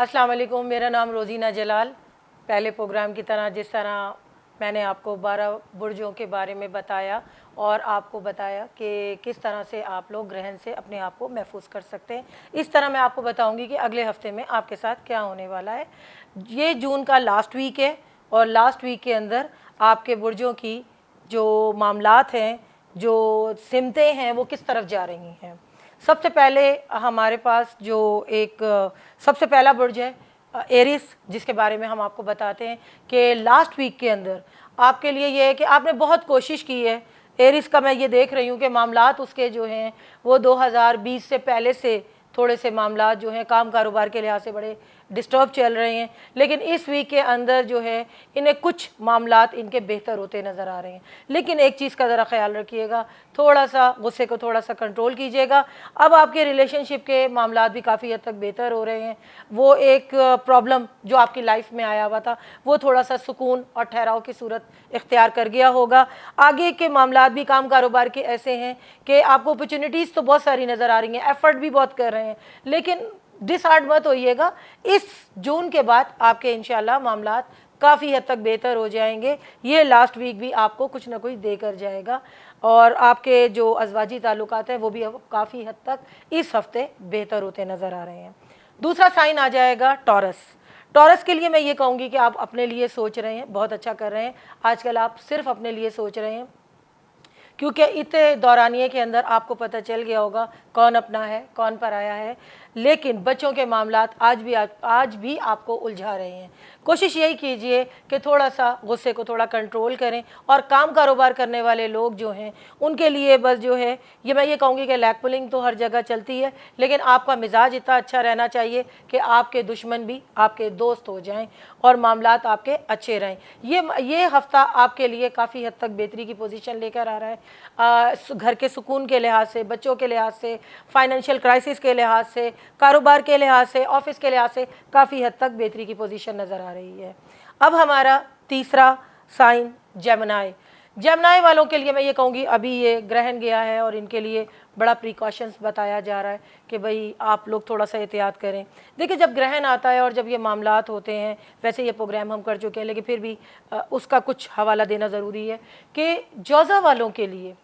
अस्सलाम वालेकुम, मेरा नाम रोज़ीना जलाल। पहले प्रोग्राम की तरह जिस तरह मैंने आपको 12 बुर्जों के बारे में बताया और आपको बताया कि किस तरह से आप लोग ग्रहण से अपने आप को महफूज कर सकते हैं, इस तरह मैं आपको बताऊंगी कि अगले हफ्ते में आपके साथ क्या होने वाला है। ये जून का लास्ट वीक है और लास्ट वीक के अंदर आपके बुर्जों की जो मामलात हैं, जो सिमतें हैं, वो किस तरफ जा रही हैं। सबसे पहले हमारे पास जो एक सबसे पहला बुर्ज है एरिस, जिसके बारे में हम आपको बताते हैं कि लास्ट वीक के अंदर आपके लिए ये है कि आपने बहुत कोशिश की है। एरिस का मैं ये देख रही हूँ कि मामलात उसके जो हैं वो 2020 से पहले से थोड़े से मामलात जो हैं काम कारोबार के लिहाज से बड़े डिस्टर्ब चल रहे हैं, लेकिन इस वीक के अंदर जो है इन्हें कुछ मामलात इनके बेहतर होते नज़र आ रहे हैं। लेकिन एक चीज़ का ज़रा ख्याल रखिएगा, थोड़ा सा गुस्से को थोड़ा सा कंट्रोल कीजिएगा। अब आपके रिलेशनशिप के मामलात भी काफ़ी हद तक बेहतर हो रहे हैं। वो एक प्रॉब्लम जो आपकी लाइफ में आया हुआ था वो थोड़ा सा सुकून और ठहराव की सूरत इख्तियार कर गया होगा। आगे के मामलात भी काम कारोबार के ऐसे हैं कि आपको अपॉर्चुनिटीज़ तो बहुत सारी नज़र आ रही हैं, एफ़र्ट भी बहुत कर रहे हैं, लेकिन डिसहार्ट मत होइएगा। इस जून के बाद आपके इंशाल्लाह मामलात काफ़ी हद तक बेहतर हो जाएंगे। ये लास्ट वीक भी आपको कुछ ना कुछ देकर जाएगा और आपके जो अज़वाजी ताल्लुकात हैं वो भी काफ़ी हद तक इस हफ्ते बेहतर होते नज़र आ रहे हैं। दूसरा साइन आ जाएगा टॉरस। टॉरस के लिए मैं ये कहूँगी कि आप अपने लिए सोच रहे हैं, बहुत अच्छा कर रहे हैं। आजकल आप सिर्फ अपने लिए सोच रहे हैं, क्योंकि इतने दौरानिए के अंदर आपको पता चल गया होगा कौन अपना है कौन पराया है। लेकिन बच्चों के मामलात आज भी आपको उलझा रहे हैं। कोशिश यही कीजिए कि थोड़ा सा गुस्से को थोड़ा कंट्रोल करें और काम कारोबार करने वाले लोग जो हैं उनके लिए बस जो है ये मैं ये कहूँगी कि लैग पुलिंग तो हर जगह चलती है, लेकिन आपका मिजाज इतना अच्छा रहना चाहिए कि आपके दुश्मन भी आपके दोस्त हो जाएं और मामलात आपके अच्छे रहें। ये हफ़्ता आपके लिए काफ़ी हद तक बेहतरी की पोजीशन लेकर आ रहा है। घर के सुकून के लिहाज से, बच्चों के लिहाज से, फाइनेंशियल क्राइसिस के लिहाज से, कारोबार के लिहाज से, ऑफिस के लिहाज से काफ़ी हद तक बेहतरी की पोजीशन नज़र आ रही है। अब हमारा तीसरा साइन जेमिनी वालों के लिए मैं ये कहूँगी अभी ये ग्रहण गया है और इनके लिए बड़ा प्रिकॉशंस बताया जा रहा है कि भाई आप लोग थोड़ा सा एहतियात करें। देखिए, जब ग्रहण आता है और जब ये मामलात होते हैं, वैसे ये प्रोग्राम हम कर चुके हैं लेकिन फिर भी उसका कुछ हवाला देना ज़रूरी है कि जौज़ा वालों के लिए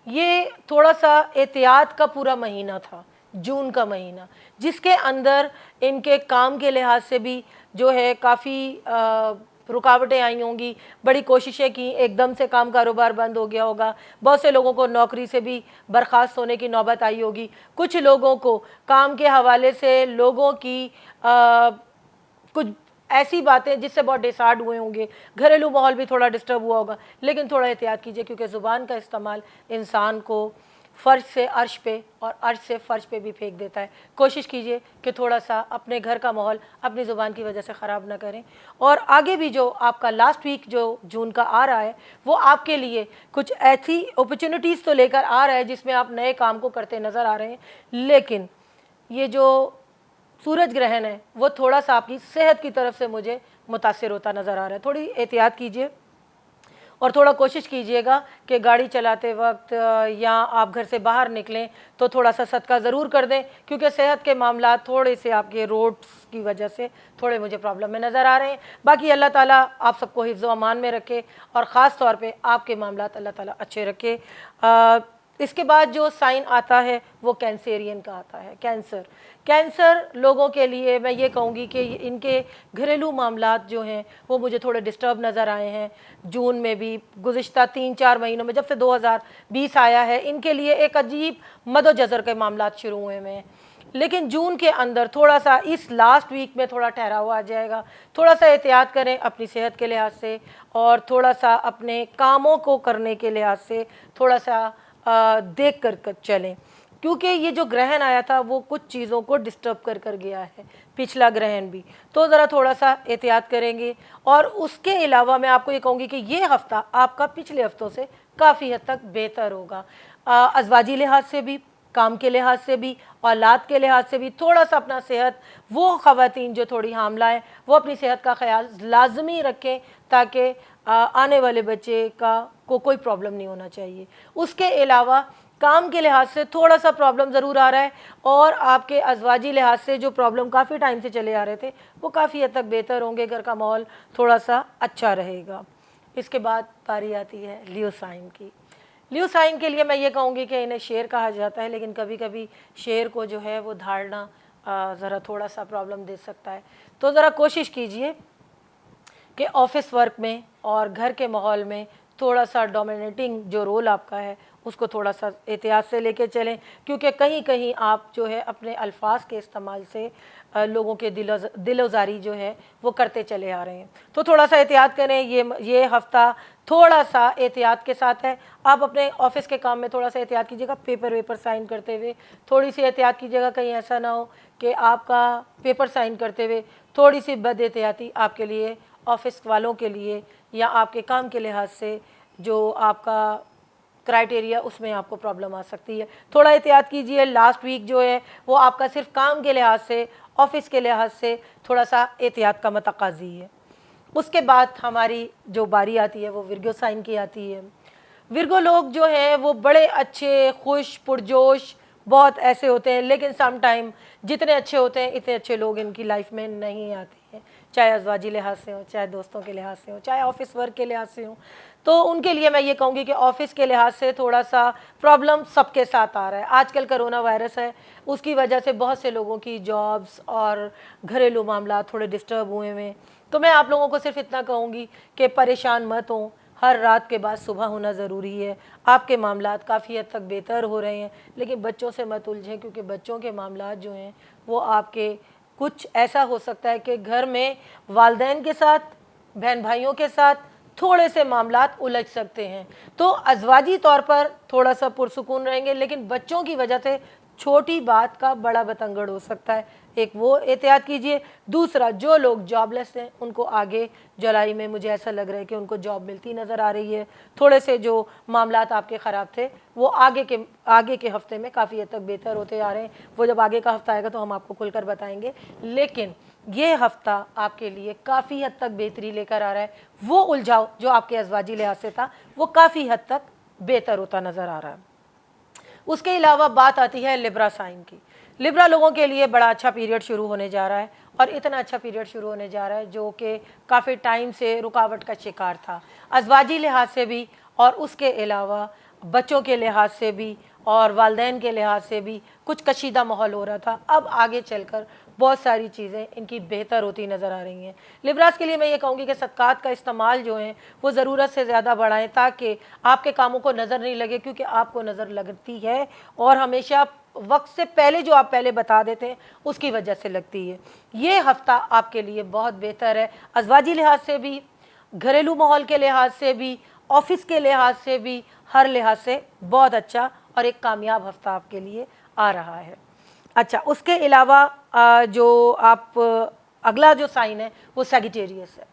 ये थोड़ा सा एहतियात का पूरा महीना था, जून का महीना, जिसके अंदर इनके काम के लिहाज से भी जो है काफ़ी रुकावटें आई होंगी। बड़ी कोशिशें की, एकदम से काम कारोबार बंद हो गया होगा। बहुत से लोगों को नौकरी से भी बर्खास्त होने की नौबत आई होगी। कुछ लोगों को काम के हवाले से लोगों की कुछ ऐसी बातें जिससे बहुत डिसहार्ट हुए होंगे, घरेलू माहौल भी थोड़ा डिस्टर्ब हुआ होगा। लेकिन थोड़ा एहतियात कीजिए, क्योंकि ज़ुबान का इस्तेमाल इंसान को फ़र्श से अर्श पे और अर्श से फ़र्श पे भी फेंक देता है। कोशिश कीजिए कि थोड़ा सा अपने घर का माहौल अपनी ज़ुबान की वजह से ख़राब ना करें। और आगे भी जो आपका लास्ट वीक जो जून का आ रहा है वो आपके लिए कुछ ऐसी अपॉर्चुनिटीज़ तो लेकर आ रहा है जिसमें आप नए काम को करते नज़र आ रहे हैं। लेकिन ये जो सूरज ग्रहण है वो थोड़ा सा आपकी सेहत की तरफ से मुझे मुतासिर होता नज़र आ रहा है। थोड़ी एहतियात कीजिए और थोड़ा कोशिश कीजिएगा कि गाड़ी चलाते वक्त या आप घर से बाहर निकलें तो थोड़ा सा सदका ज़रूर कर दें, क्योंकि सेहत के मामला थोड़े से आपके रोड्स की वजह से थोड़े मुझे प्रॉब्लम में नज़र आ रहे हैं। बाकी अल्लाह ताला आप सबको हिफ्ज़ व अमान में रखे और ख़ास तौर पे आपके मामलात अल्लाह ताला अच्छे रखे। इसके बाद जो साइन आता है वो कैंसेरियन का आता है। कैंसर लोगों के लिए मैं ये कहूँगी कि इनके घरेलू मामलात जो हैं वो मुझे थोड़े डिस्टर्ब नज़र आए हैं। जून में भी गुज़िश्ता 3-4 महीनों में, जब से 2020 आया है, इनके लिए एक अजीब मदोजज़र के मामलात शुरू हुए हैं। लेकिन जून के अंदर थोड़ा सा इस लास्ट वीक में थोड़ा ठहराव आ जाएगा। थोड़ा सा एहतियात करें अपनी सेहत के लिहाज से और थोड़ा सा अपने कामों को करने के लिहाज से थोड़ा सा देख कर चलें, क्योंकि ये जो ग्रहण आया था वो कुछ चीज़ों को डिस्टर्ब कर गया है, पिछला ग्रहण भी। तो ज़रा थोड़ा सा एहतियात करेंगे। और उसके अलावा मैं आपको ये कहूँगी कि ये हफ़्ता आपका पिछले हफ्तों से काफ़ी हद तक बेहतर होगा। अज़वाजी लिहाज से भी, काम के लिहाज से भी, औलाद के लिहाज से भी थोड़ा सा अपना सेहत, वो ख़वातीन जो थोड़ी हामला हैं वो अपनी सेहत का ख्याल लाजमी रखें, ताकि आने वाले बच्चे को कोई प्रॉब्लम नहीं होना चाहिए। उसके अलावा काम के लिहाज से थोड़ा सा प्रॉब्लम ज़रूर आ रहा है, और आपके अज़वाजी लिहाज से जो प्रॉब्लम काफ़ी टाइम से चले आ रहे थे वो काफ़ी हद तक बेहतर होंगे, घर का माहौल थोड़ा सा अच्छा रहेगा। इसके बाद बारी आती है लियो साइन की। लियो साइन के लिए मैं ये कहूँगी कि इन्हें शेर कहा जाता है, लेकिन कभी कभी शेर को जो है वो धारना ज़रा थोड़ा सा प्रॉब्लम दे सकता है। तो ज़रा कोशिश कीजिए कि ऑफिस वर्क में और घर के माहौल में थोड़ा सा डोमिनेटिंग जो रोल आपका है उसको थोड़ा सा एहतियात से लेके चलें, क्योंकि कहीं कहीं आप जो है अपने अल्फाज के इस्तेमाल से लोगों के दिलोजारी जो है वो करते चले आ रहे हैं। तो थोड़ा सा एहतियात करें। ये हफ़्ता थोड़ा सा एहतियात के साथ है। आप अपने ऑफिस के काम में थोड़ा सा एहतियात कीजिएगा, पेपर वेपर साइन करते हुए थोड़ी सी एहतियात कीजिएगा, कहीं ऐसा ना हो कि आपका पेपर साइन करते हुए थोड़ी सी बद एहतियाती आपके लिए, ऑफिस वालों के लिए, या आपके काम के लिहाज से जो आपका क्राइटेरिया उसमें आपको प्रॉब्लम आ सकती है। थोड़ा एहतियात कीजिए। लास्ट वीक जो है वो आपका सिर्फ काम के लिहाज से, ऑफिस के लिहाज से थोड़ा सा एहतियात का मतकाज़ी है। उसके बाद हमारी जो बारी आती है वो विर्गो साइन की आती है। विर्गो लोग जो हैं वो बड़े अच्छे, खुश, पुरजोश बहुत ऐसे होते हैं, लेकिन सम टाइम जितने अच्छे होते हैं इतने अच्छे लोग इनकी लाइफ में नहीं आते हैं, चाहे अज़वाजी लिहाज से हो, चाहे दोस्तों के लिहाज से हो, चाहे ऑफिस वर्क के लिहाज से हो। तो उनके लिए मैं ये कहूँगी कि ऑफिस के लिहाज से थोड़ा सा प्रॉब्लम सबके साथ आ रहा है। आजकल कोरोना वायरस है, उसकी वजह से बहुत से लोगों की जॉब्स और घरेलू मामला थोड़े डिस्टर्ब हुए हैं। तो मैं आप लोगों को सिर्फ इतना कहूँगी कि परेशान मत हों, हर रात के बाद सुबह होना ज़रूरी है। आपके मामलात काफ़ी हद तक बेहतर हो रहे हैं, लेकिन बच्चों से मत उलझें, क्योंकि बच्चों के मामलात जो हैं वो आपके, कुछ ऐसा हो सकता है कि घर में वालिदैन के साथ, बहन भाइयों के साथ थोड़े से मामलात उलझ सकते हैं। तो अज़वाजी तौर पर थोड़ा सा पुरसुकून रहेंगे, लेकिन बच्चों की वजह से छोटी बात का बड़ा बतंगड़ हो सकता है। एक वो एहतियात कीजिए। दूसरा, जो लोग जॉबलेस हैं उनको आगे जुलाई में मुझे ऐसा लग रहा है कि उनको जॉब मिलती नज़र आ रही है। थोड़े से जो मामलात आपके ख़राब थे वो आगे के हफ़्ते में काफ़ी हद तक बेहतर होते आ रहे हैं। वो जब आगे का हफ़्ता आएगा तो हम आपको खुलकर बताएंगे, लेकिन ये हफ़्ता आपके लिए काफ़ी हद तक बेहतरी लेकर आ रहा है। वो उलझाव जो आपके अज़वाजी लिहाज से था वो काफ़ी हद तक बेहतर होता नज़र आ रहा है। उसके अलावा बात आती है लिब्रा साइन की। लिब्रा लोगों के लिए बड़ा अच्छा पीरियड शुरू होने जा रहा है, और इतना अच्छा पीरियड शुरू होने जा रहा है जो कि काफ़ी टाइम से रुकावट का शिकार था, अज़वाजी लिहाज से भी, और उसके अलावा बच्चों के लिहाज से भी, और वालिदैन के लिहाज से भी कुछ कशीदा माहौल हो रहा था। अब आगे चलकर बहुत सारी चीज़ें इनकी बेहतर होती नज़र आ रही हैं। लिब्रास के लिए मैं ये कहूँगी कि सदक़ात का इस्तेमाल जो है वो ज़रूरत से ज़्यादा बढ़ाएं, ताकि आपके कामों को नज़र नहीं लगे, क्योंकि आपको नज़र लगती है और हमेशा वक्त से पहले जो आप पहले बता देते हैं उसकी वजह से लगती है। ये हफ़्ता आपके लिए बहुत बेहतर है, अज़वाजी लिहाज से भी, घरेलू माहौल के लिहाज से भी, ऑफिस के लिहाज से भी, हर लिहाज से बहुत अच्छा और एक कामयाब हफ़्ता आपके लिए आ रहा है। अच्छा, उसके अलावा जो आप अगला जो साइन है वो सेजिटेरियस है।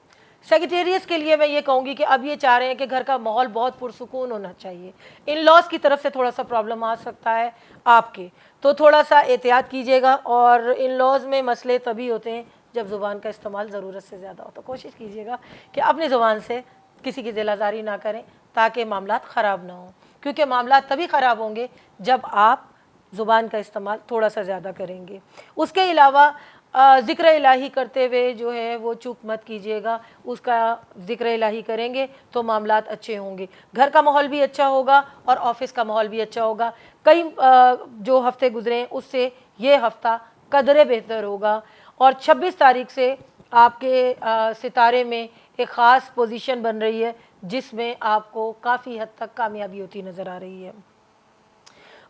सेजिटेरियस के लिए मैं ये कहूँगी कि अब ये चाह रहे हैं कि घर का माहौल बहुत पुरसुकून होना चाहिए। इन लॉज की तरफ से थोड़ा सा प्रॉब्लम आ सकता है आपके, तो थोड़ा सा एहतियात कीजिएगा। और इन लॉज में मसले तभी होते हैं जब ज़ुबान का इस्तेमाल ज़रूरत से ज़्यादा हो, तो कोशिश कीजिएगा कि अपनी ज़ुबान से किसी की दिलाजारी ना करें, ताकि मामलात ख़राब ना हों, क्योंकि मामलात तभी ख़राब होंगे जब आप ज़ुबान का इस्तेमाल थोड़ा सा ज़्यादा करेंगे। उसके अलावा ज़िक्र इलाही करते हुए जो है वो चूक मत कीजिएगा, उसका ज़िक्र इलाही करेंगे तो मामलात अच्छे होंगे, घर का माहौल भी अच्छा होगा और ऑफिस का माहौल भी अच्छा होगा। कई जो हफ़्ते गुजरे हैं उससे ये हफ़्ता कदरे बेहतर होगा, और 26 तारीख से आपके सितारे में एक ख़ास पोजीशन बन रही है जिसमें आपको काफ़ी हद तक कामयाबी होती नज़र आ रही है।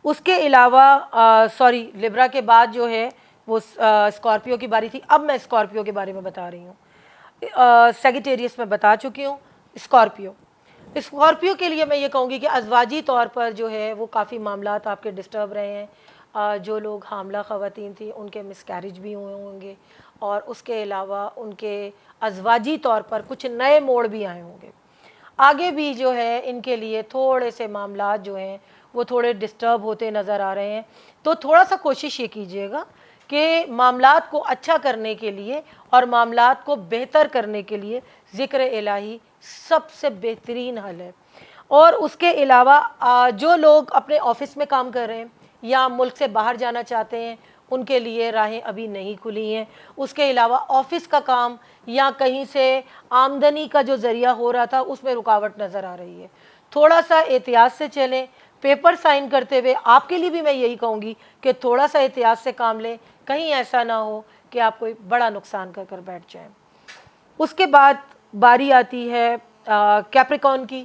उसके अलावा सॉरी, लिब्रा के बाद जो है वो स्कॉर्पियो की बारी थी। अब मैं स्कॉर्पियो के बारे में बता रही हूँ। सेजिटेरियस में बता चुकी हूँ। स्कॉर्पियो के लिए मैं ये कहूँगी कि अज़वाजी तौर पर जो है वो काफ़ी मामलात आपके डिस्टर्ब रहे हैं। जो लोग हामला ख़वातीन थी उनके मिसकैरेज भी हुए होंगे, और उसके अलावा उनके अज़वाजी तौर पर कुछ नए मोड़ भी आए होंगे। आगे भी जो है इनके लिए थोड़े से मामलात जो हैं वो थोड़े डिस्टर्ब होते नज़र आ रहे हैं। तो थोड़ा सा कोशिश ये कीजिएगा कि मामलात को अच्छा करने के लिए और मामलात को बेहतर करने के लिए ज़िक्र इलाही सबसे बेहतरीन हल है। اور اس کے علاوہ جو لوگ اپنے آفس میں کام کر رہے ہیں یا ملک سے باہر جانا چاہتے ہیں ان کے لیے راہیں ابھی نہیں کھلی ہیں. اس کے علاوہ آفس کا کام یا کہیں سے آمدنی کا جو ذریعہ ہو رہا تھا اس میں رکاوٹ نظر آ رہی ہے. تھوڑا سا احتیاط سے چلیں. پیپر سائن کرتے ہوئے آپ کے لیے بھی میں یہی کہوں گی کہ تھوڑا سا احتیاط سے کام لیں, کہیں ایسا نہ ہو کہ آپ کوئی بڑا نقصان کر کر بیٹھ جائیں. اس کے بعد باری آتی ہے کیپریکون کی.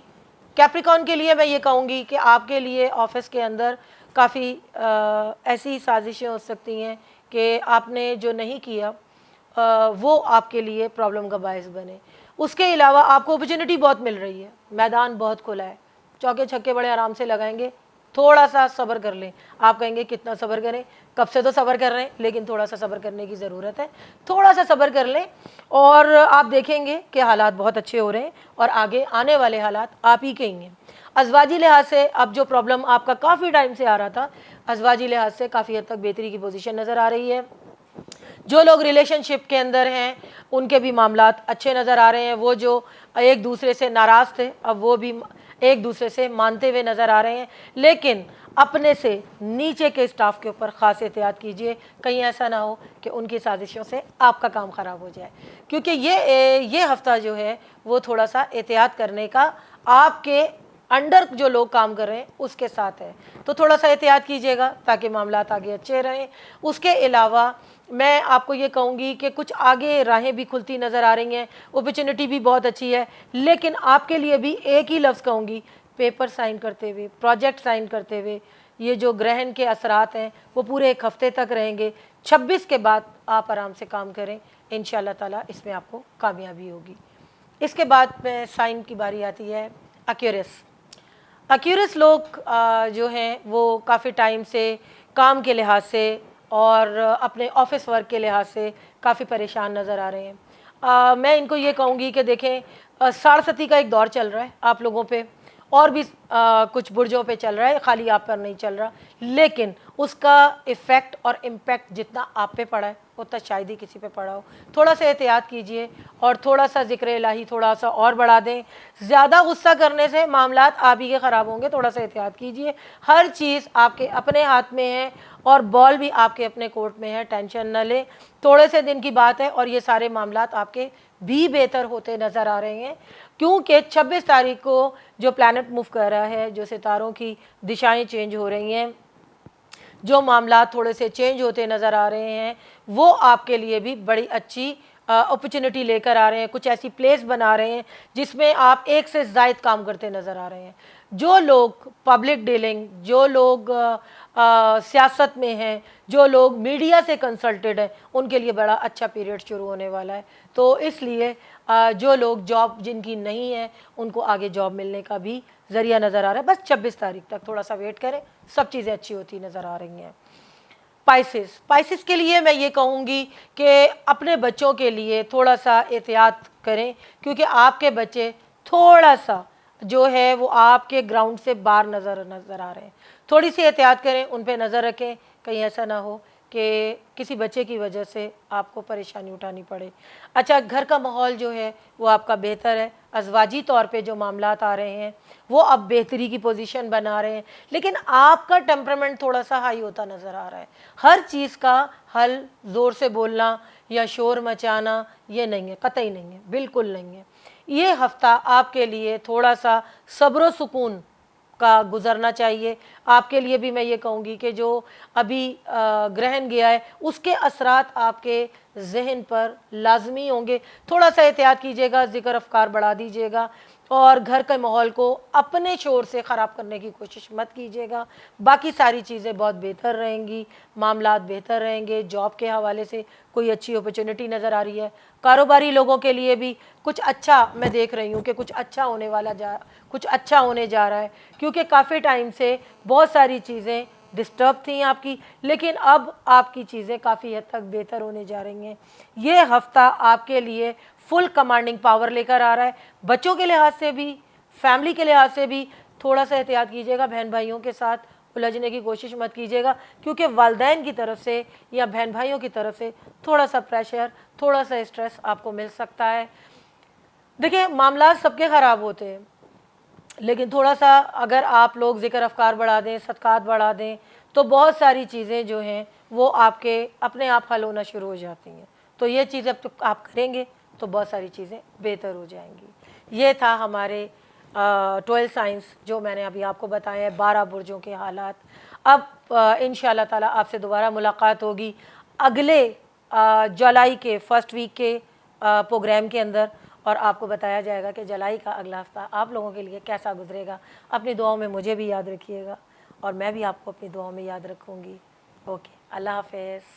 کیپریکون کے لیے میں یہ کہوں گی کہ آپ کے لیے آفس کے اندر کافی ایسی سازشیں ہو سکتی ہیں کہ آپ نے جو نہیں کیا وہ آپ کے لیے پرابلم کا باعث بنے. اس کے علاوہ آپ کو اپرچونٹی بہت مل رہی ہے, میدان بہت کھلا ہے, چوکے چھکے بڑے آرام سے لگائیں گے. تھوڑا سا صبر کر لیں. آپ کہیں گے کتنا صبر کریں, کب سے تو صبر کر رہے ہیں, لیکن تھوڑا سا صبر کرنے کی ضرورت ہے. تھوڑا سا صبر کر لیں اور آپ دیکھیں گے کہ حالات بہت اچھے ہو رہے ہیں اور آگے آنے والے حالات آپ ہی کے ہی ہیں. ازواجی لحاظ سے اب جو پرابلم آپ کا کافی ٹائم سے آ رہا تھا, ازواجی لحاظ سے کافی حد تک بہتری کی پوزیشن نظر آ رہی ہے. جو لوگ ریلیشن شپ کے اندر ہیں ان کے بھی معاملات اچھے نظر آ رہے ہیں. وہ جو ایک دوسرے سے ناراض تھے اب وہ بھی ایک دوسرے سے مانتے ہوئے نظر آ رہے ہیں. لیکن اپنے سے نیچے کے اسٹاف کے اوپر خاص احتیاط کیجیے, کہیں ایسا نہ ہو کہ ان کی سازشوں سے آپ کا کام خراب ہو جائے, کیونکہ یہ ہفتہ جو ہے وہ تھوڑا سا احتیاط کرنے کا آپ کے انڈر جو لوگ کام کر رہے ہیں اس کے ساتھ ہے. تو تھوڑا سا احتیاط کیجیے گا تاکہ معاملات آگے اچھے رہیں. اس کے علاوہ میں آپ کو یہ کہوں گی کہ کچھ آگے راہیں بھی کھلتی نظر آ رہی ہیں, اپرچونٹی بھی بہت اچھی ہے. لیکن آپ کے لیے بھی ایک ہی لفظ کہوں گی, پیپر سائن کرتے ہوئے, پروجیکٹ سائن کرتے ہوئے, یہ جو گرہن کے اثرات ہیں وہ پورے ایک ہفتے تک رہیں گے. 26 کے بعد آپ آرام سے کام کریں, انشاءاللہ تعالیٰ اس میں آپ کو کامیابی ہوگی. اس کے بعد میں سائن کی باری آتی ہے ایکویرس. ایکویرس لوگ جو ہیں وہ کافی ٹائم سے کام کے لحاظ سے اور اپنے آفس ورک کے لحاظ سے کافی پریشان نظر آ رہے ہیں. میں ان کو یہ کہوں گی کہ دیکھیں 67 کا ایک دور چل رہا ہے آپ لوگوں پہ, اور بھی کچھ برجوں پہ چل رہا ہے, خالی آپ پر نہیں چل رہا. لیکن اس کا ایفیکٹ اور امپیکٹ جتنا آپ پہ پڑا ہے اتنا شاید ہی کسی پہ پڑا ہو. تھوڑا سا احتیاط کیجئے اور تھوڑا سا ذکر الہی تھوڑا سا اور بڑھا دیں. زیادہ غصہ کرنے سے معاملات آپ ہی کے خراب ہوں گے. تھوڑا سا احتیاط کیجئے. ہر چیز آپ کے اپنے ہاتھ میں ہے اور بال بھی آپ کے اپنے کورٹ میں ہے, ٹینشن نہ لیں. تھوڑے سے دن کی بات ہے اور یہ سارے معاملات آپ کے بھی بہتر ہوتے نظر آ رہے ہیں, کیونکہ 26 تاریخ کو جو پلانٹ موو کر رہا ہے, جو ستاروں کی دشائیں چینج ہو رہی ہیں, جو معاملات تھوڑے سے چینج ہوتے نظر آ رہے ہیں, وہ آپ کے لیے بھی بڑی اچھی اپرچونٹی لے کر آ رہے ہیں. کچھ ایسی پلیس بنا رہے ہیں جس میں آپ ایک سے زائد کام کرتے نظر آ رہے ہیں. جو لوگ پبلک ڈیلنگ, جو لوگ سیاست میں ہیں, جو لوگ میڈیا سے کنسلٹیڈ ہیں, ان کے لیے بڑا اچھا پیریڈ شروع ہونے والا ہے. تو اس لیے جو لوگ جاب جن کی نہیں ہے ان کو آگے جاب ملنے کا بھی ذریعہ نظر آ رہا ہے. بس 26 تاریخ تک تھوڑا سا ویٹ کریں, سب چیزیں اچھی ہوتی نظر آ رہی ہیں. پائسس کے لیے میں یہ کہوں گی کہ اپنے بچوں کے لیے تھوڑا سا احتیاط کریں, کیونکہ آپ کے بچے تھوڑا سا جو ہے وہ آپ کے گراؤنڈ سے باہر نظر آ رہے ہیں. تھوڑی سی احتیاط کریں, ان پہ نظر رکھیں, کہیں ایسا نہ ہو کہ کسی بچے کی وجہ سے آپ کو پریشانی اٹھانی پڑے. اچھا, گھر کا ماحول جو ہے وہ آپ کا بہتر ہے. ازواجی طور پہ جو معاملات آ رہے ہیں وہ اب بہتری کی پوزیشن بنا رہے ہیں, لیکن آپ کا ٹیمپرامنٹ تھوڑا سا ہائی ہوتا نظر آ رہا ہے. ہر چیز کا حل زور سے بولنا یا شور مچانا یہ نہیں ہے, قطعی نہیں ہے, بالکل نہیں ہے. یہ ہفتہ آپ کے لیے تھوڑا سا صبر و سکون کا گزرنا چاہیے. آپ کے لیے بھی میں یہ کہوں گی کہ جو ابھی گرہن گیا ہے اس کے اثرات آپ کے ذہن پر لازمی ہوں گے. تھوڑا سا احتیاط کیجیے گا, ذکر افکار بڑھا دیجیے گا اور گھر کے ماحول کو اپنے شور سے خراب کرنے کی کوشش مت کیجیے گا. باقی ساری چیزیں بہت بہتر رہیں گی, معاملات بہتر رہیں گے. جاب کے حوالے سے کوئی اچھی اپرچونٹی نظر آ رہی ہے. کاروباری لوگوں کے لیے بھی کچھ اچھا میں دیکھ رہی ہوں کہ کچھ اچھا ہونے جا رہا ہے, کیونکہ کافی ٹائم سے بہت ساری چیزیں ڈسٹرب تھیں آپ کی, لیکن اب آپ کی چیزیں کافی حد تک بہتر ہونے جا رہی ہیں. یہ ہفتہ آپ کے لیے فل کمانڈنگ پاور لے کر آ رہا ہے. بچوں کے لحاظ سے بھی, فیملی کے لحاظ سے بھی تھوڑا سا احتیاط کیجیے گا. بہن بھائیوں کے ساتھ الجھنے کی کوشش مت کیجیے گا, کیونکہ والدین کی طرف سے یا بہن بھائیوں کی طرف سے تھوڑا سا پریشر, تھوڑا سا اسٹریس آپ کو مل سکتا ہے. دیکھیں, معاملات سب کے خراب ہوتے ہیں, لیکن تھوڑا سا اگر آپ لوگ ذکر افکار بڑھا دیں، صدقات بڑھا دیں، تو بہت ساری چیزیں جو ہیں وہ آپ کے اپنے آپ حل ہونا شروع ہو جاتی ہیں. تو یہ چیزیں اب تو آپ کریں گے تو بہت ساری چیزیں بہتر ہو جائیں گی. یہ تھا ہمارے 12 سائنس جو میں نے ابھی آپ کو بتایا ہے، 12 برجوں کے حالات. اب انشاءاللہ تعالیٰ آپ سے دوبارہ ملاقات ہوگی اگلے جولائی کے فرسٹ ویک کے پروگرام کے اندر، اور آپ کو بتایا جائے گا کہ جولائی کا اگلا ہفتہ آپ لوگوں کے لیے کیسا گزرے گا. اپنی دعاؤں میں مجھے بھی یاد رکھیے گا اور میں بھی آپ کو اپنی دعاؤں میں یاد رکھوں گی. اوکے، اللہ حافظ.